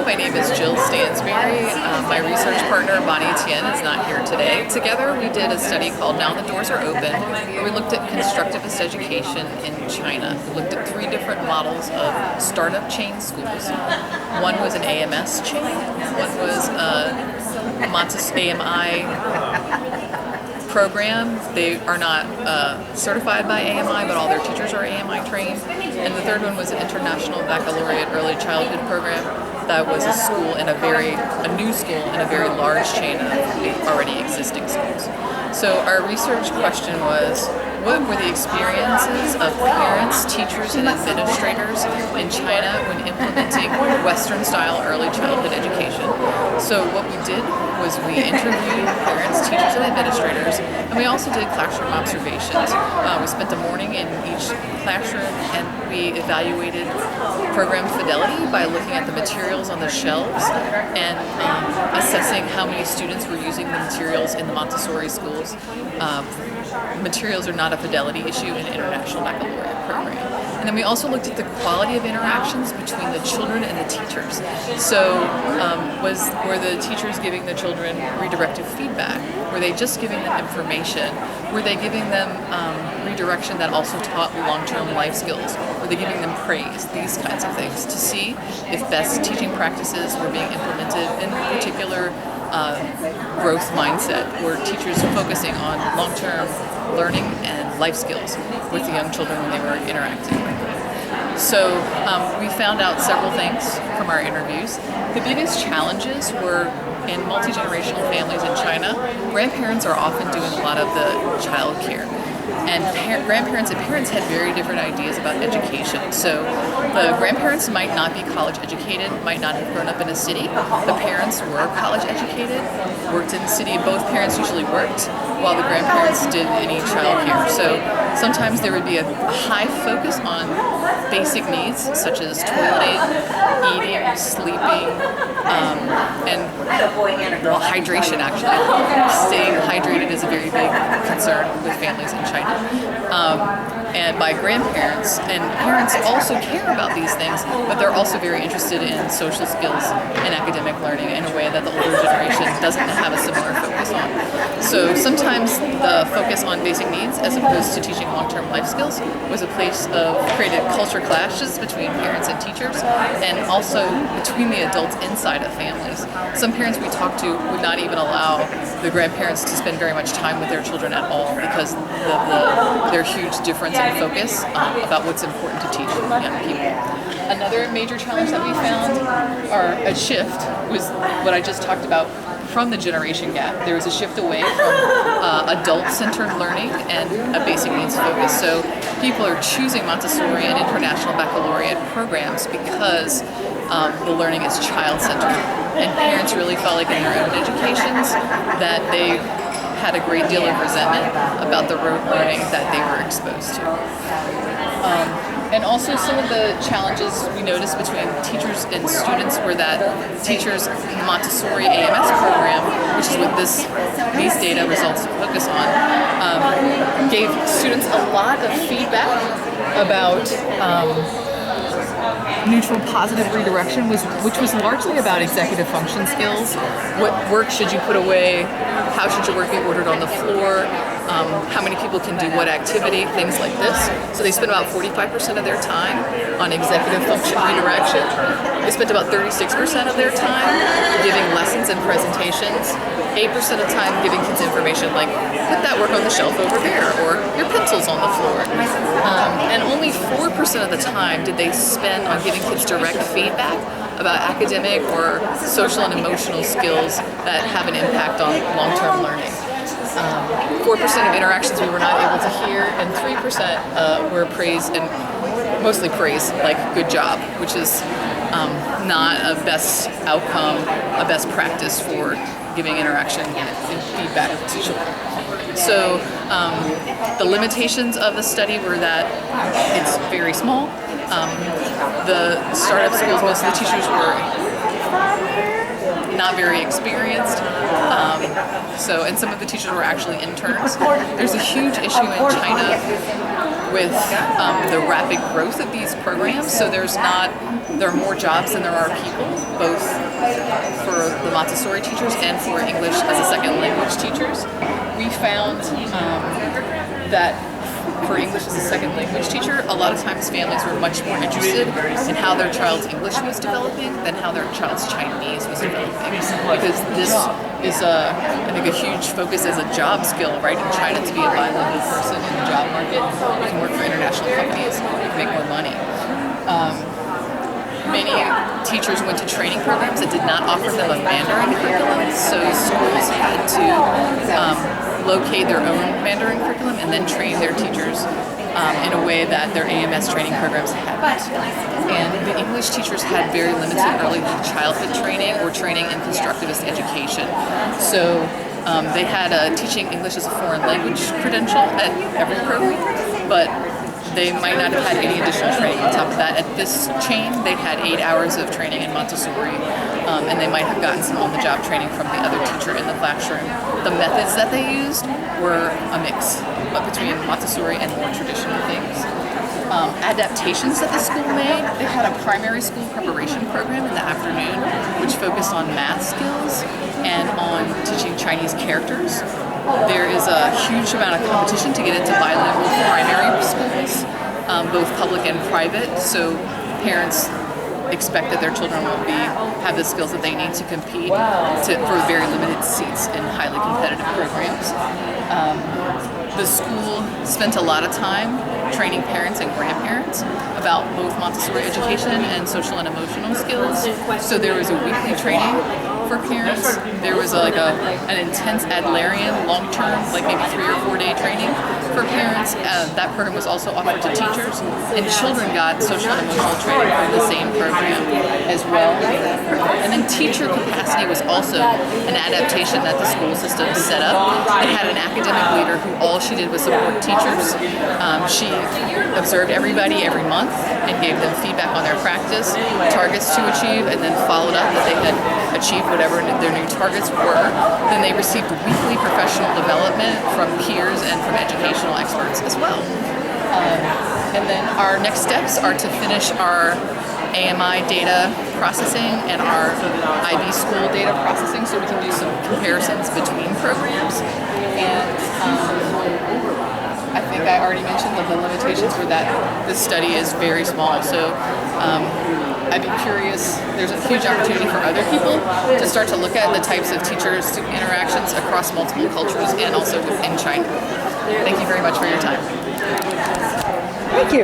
My name is Jill Stansbury. My research partner, Bonnie Tien, is not here today. Together, we did a study called Now the Doors Are Open, where we looked at constructivist education in China. We looked at 3 different models of startup chain schools. One was an AMS chain, one was a Montessori AMI program. They are not certified by AMI, but all their teachers are AMI trained. And the third one was an international baccalaureate early childhood program. That was a school in a new school in a very large chain of already existing schools. So our research question was, what were the experiences of parents, teachers, and administrators in China when implementing Western-style early childhood education? So what we did was we interviewed parents, teachers, and administrators, and we also did classroom observations. We spent a morning in each classroom, and we evaluated program fidelity by looking at the materials on the shelves and assessing how many students were using the materials in the Montessori schools. Materials are not a fidelity issue in an international baccalaureate program. And then we also looked at the quality of interactions between the children and the teachers. So were the teachers giving the children redirective feedback? Were they just giving them information? Were they giving them redirection that also taught long-term life skills? Were they giving them praise? These kinds of things to see if best teaching practices were being implemented in a particular growth mindset, where teachers focusing on long-term learning and life skills with the young children when they were interacting with them. So we found out several things from our interviews. The biggest challenges were in multi-generational families in China. Grandparents are often doing a lot of the child care. And grandparents and parents had very different ideas about education. So the grandparents might not be college educated, might not have grown up in a city. The parents were college educated, worked in the city. Both parents usually worked, while the grandparents did any child care. So sometimes there would be a high focus on basic needs, such as toileting, eating, sleeping, and hydration actually. Staying hydrated is a very big concern with families in China. And by grandparents, and parents also care about these things, but they're also very interested in social skills and academic learning in a way that the older generation doesn't have a similar focus on. So sometimes the focus on basic needs as opposed to teaching long-term life skills was a place of created culture clashes between parents and teachers, and also between the adults inside of families. Some parents we talked to would not even allow the grandparents to spend very much time with their children at all because their huge difference in focus about what's important to teach young people. Another major challenge that we found, or a shift, was what I just talked about from the generation gap. There was a shift away from adult-centered learning and a basic needs focus. So people are choosing Montessori and international baccalaureate programs because the learning is child-centered. And parents really felt like in their own educations that they had a great deal of resentment about the rote learning that they were exposed to. And also some of the challenges we noticed between teachers and students were that teachers' Montessori AMS program, which is what these data results focus on, gave students a lot of feedback about neutral positive redirection, which was largely about executive function skills. What work should you put away? How should your work be ordered on the floor? How many people can do what activity? Things like this. So they spent about 45% of their time on executive function redirection. They spent about 36% of their time giving lessons and presentations. 8% of time giving kids information like, put that work on the shelf over there, or your pencil's on the floor. And only 4% of the time did they spend on giving kids direct feedback about academic or social and emotional skills that have an impact on long-term learning. 4% of interactions we were not able to hear, and 3% were praise, and mostly praise, like good job, which is not a best outcome, a best practice for giving interaction and feedback to children. So the limitations of the study were that it's very small. The startup schools, most of the teachers were not very experienced. And some of the teachers were actually interns. There's a huge issue in China with the rapid growth of these programs. So there's not there are more jobs than there are people, both for the Montessori teachers and for English as a second language teachers. We found that for English as a second language teacher, a lot of times families were much more interested in how their child's English was developing than how their child's Chinese was developing. Because this is, I think, a huge focus as a job skill, right? In China, to be a bilingual person in the job market, you can work for international companies, you can make more money. Many teachers went to training programs that did not offer them a Mandarin curriculum, so schools had to locate their own Mandarin curriculum and then train their teachers in a way that their AMS training programs hadn't. And the English teachers had very limited early childhood training or training in constructivist education. So they had a teaching English as a foreign language credential at every program, but they might not have had any additional training on top of that. At this chain, they had 8 hours of training in Montessori, and they might have gotten some on-the-job training from the other teacher in the classroom. The methods that they used were a mix between Montessori and more traditional things. Adaptations that the school made, they had a primary school preparation program in the afternoon, which focused on math skills and on teaching Chinese characters. There is a huge amount of competition to get into bilingual primary schools, both public and private, so parents expect that their children will have the skills that they need to compete for very limited seats in highly competitive programs. The school spent a lot of time training parents and grandparents about both Montessori education and social and emotional skills. So there was a weekly training for parents. There was an intense Adlerian, long-term, like maybe 3 or 4 day training for parents. That program was also offered to teachers, and children got social and emotional training from the same program as well. And then teacher capacity was also an adaptation that the school system set up. It had an academic leader who all she did was support teachers. She observed everybody every month and gave them feedback on their practice, targets to achieve, and then followed up that they had achieved whatever their new targets were. Then they received weekly professional development from peers and from educational experts as well. And then our next steps are to finish our AMI data processing and our IB school data processing so we can do some comparisons between programs. And I think I already mentioned that the limitations were that this study is very small. So I'd be curious, there's a huge opportunity for other people to start to look at the types of teacher-student interactions across multiple cultures and also within China. Thank you very much for your time. Thank you.